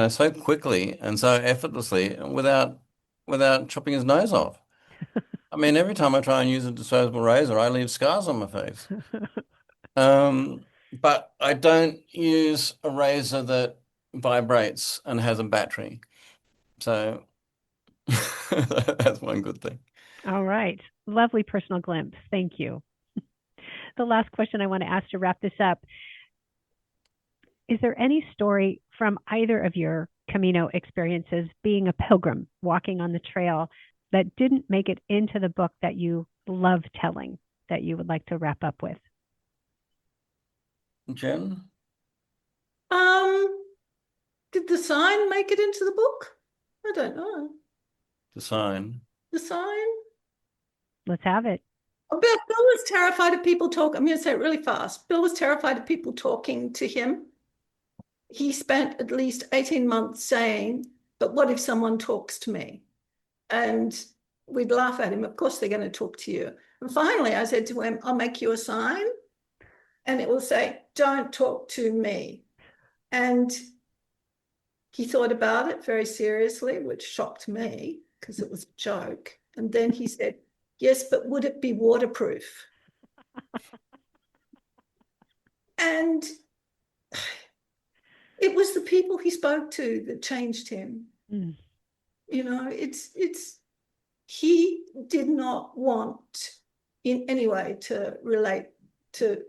so quickly and so effortlessly without chopping his nose off. I mean, every time I try and use a disposable razor, I leave scars on my face. But I don't use a razor that vibrates and has a battery. So that's one good thing. All right. Lovely personal glimpse. Thank you. The last question I want to ask to wrap this up. Is there any story from either of your Camino experiences, being a pilgrim, walking on the trail, that didn't make it into the book that you love telling, that you would like to wrap up with? Jen? Did the sign make it into the book? I don't know. The sign. The sign? Let's have it. Oh, Bill was terrified of people talking. I'm going to say it really fast. Bill was terrified of people talking to him. He spent at least 18 months saying, but what if someone talks to me? And we'd laugh at him. Of course, they're going to talk to you. And finally, I said to him, I'll make you a sign. And it will say, don't talk to me. And he thought about it very seriously, which shocked me because it was a joke. And then he said, yes, but would it be waterproof? And it was the people he spoke to that changed him. Mm. You know, he did not want in any way to relate to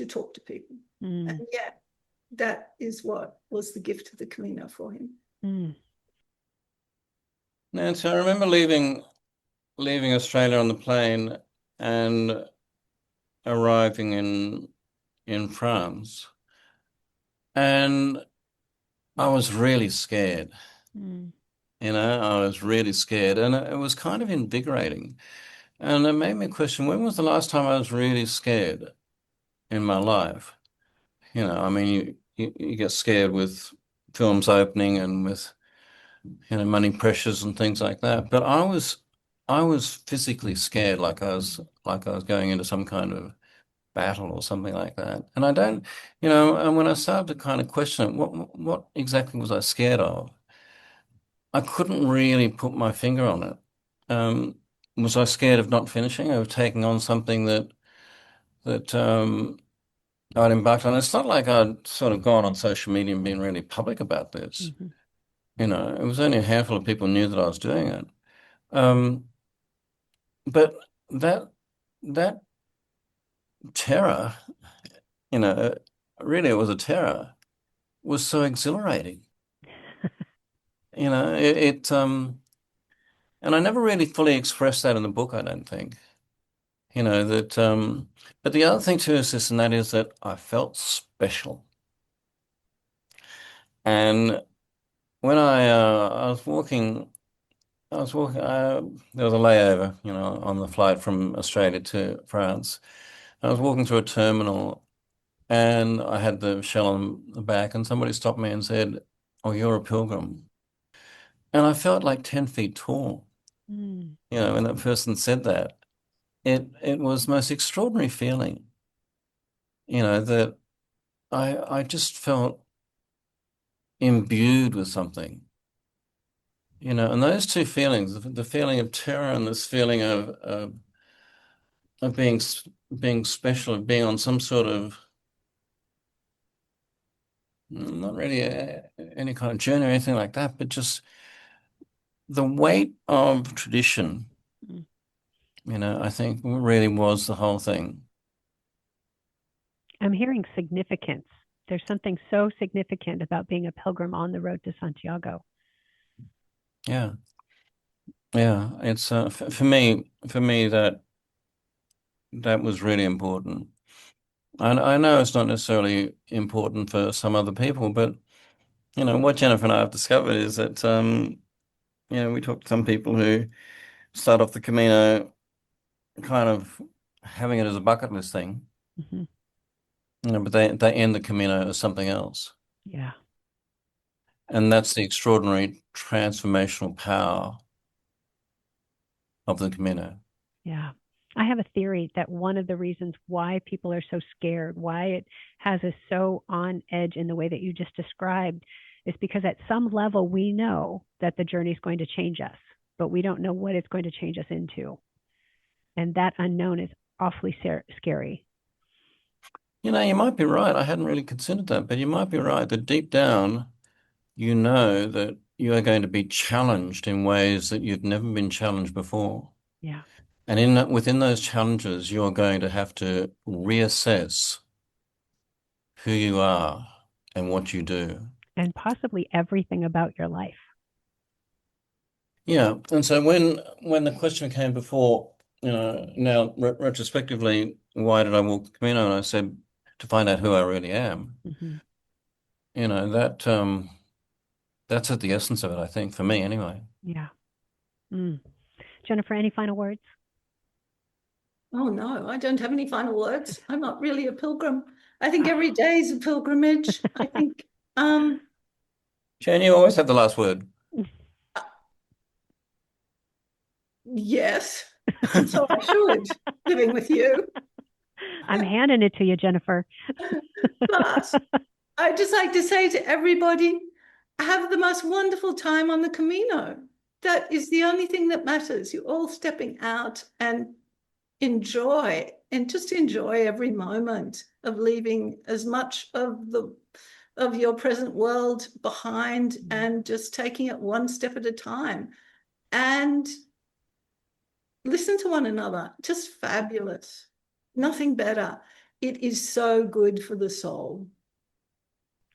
talk to people. Mm. And yet that is what was the gift of the Camino for him. Mm. Nancy, I remember leaving Australia on the plane and arriving in France, and I was really scared. Mm. You know, I was really scared, and it was kind of invigorating. And it made me question, when was the last time I was really scared in my life? You know, I mean, you get scared with films opening and with, you know, money pressures and things like that. But I was physically scared, like I was going into some kind of battle or something like that. And I don't, you know, and when I started to kind of question it, what exactly was I scared of? I couldn't really put my finger on it. Was I scared of not finishing, of taking on something that I'd embarked on? It's not like I'd sort of gone on social media and been really public about this. Mm-hmm. You know, it was only a handful of people knew that I was doing it. But that terror, you know, really it was a terror, was so exhilarating. You know, and I never really fully expressed that in the book, I don't think. You know, that, but the other thing too is this, and that is that I felt special. And when I was walking, there was a layover, you know, on the flight from Australia to France. I was walking through a terminal and I had the shell on the back, and somebody stopped me and said, "Oh, you're a pilgrim." And I felt like 10 feet tall. Mm. You know, when that person said that, it was the most extraordinary feeling, you know, that I just felt imbued with something, you know, and those two feelings, the feeling of terror and this feeling of being special, of being on some sort of, not really any kind of journey or anything like that, but just the weight of tradition, Mm. you know, I think really was the whole thing. I'm hearing significance. There's something so significant about being a pilgrim on the road to Santiago. Yeah. Yeah. It's for me that was really important. I know it's not necessarily important for some other people, but you know, what Jennifer and I have discovered is that you know, we talk to some people who start off the Camino kind of having it as a bucket list thing. Mm-hmm. You know, but they end the Camino as something else. Yeah. And that's the extraordinary transformational power of the Camino. Yeah. I have a theory that one of the reasons why people are so scared, why it has us so on edge in the way that you just described, is because at some level we know that the journey is going to change us, but we don't know what it's going to change us into. And that unknown is awfully scary. You know, you might be right. I hadn't really considered that, but you might be right that deep down, you know that you are going to be challenged in ways that you've never been challenged before. Yeah. And within those challenges, you're going to have to reassess who you are and what you do. And possibly everything about your life. Yeah. And so when the question came before, you know, now retrospectively, why did I walk the Camino? And I said, to find out who I really am. Mm-hmm. you know, that's at the essence of it, I think, for me anyway. Yeah. Jennifer, any final words? Oh no, I don't have any final words. I'm not really a pilgrim. I think every day is a pilgrimage. I think Jane, you always have the last word. yes. So I should, living with you. I'm handing it to you, Jennifer. But I'd just like to say to everybody, have the most wonderful time on the Camino. That is the only thing that matters. You're all stepping out and just enjoy every moment of leaving as much of your present world behind and just taking it one step at a time. And listen to one another. Just fabulous. Nothing better. It is so good for the soul.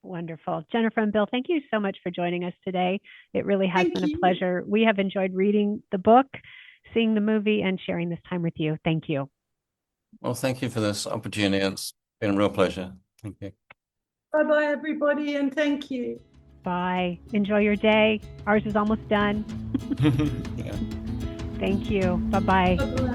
Wonderful. Jennifer and Bill, thank you so much for joining us today. It really has been a pleasure. We have enjoyed reading the book, seeing the movie, and sharing this time with you. Thank you. Well, thank you for this opportunity. It's been a real pleasure. Thank you. Bye-bye, everybody, and thank you. Bye. Enjoy your day. Ours is almost done. Yeah. Thank you. Bye-bye. Bye-bye.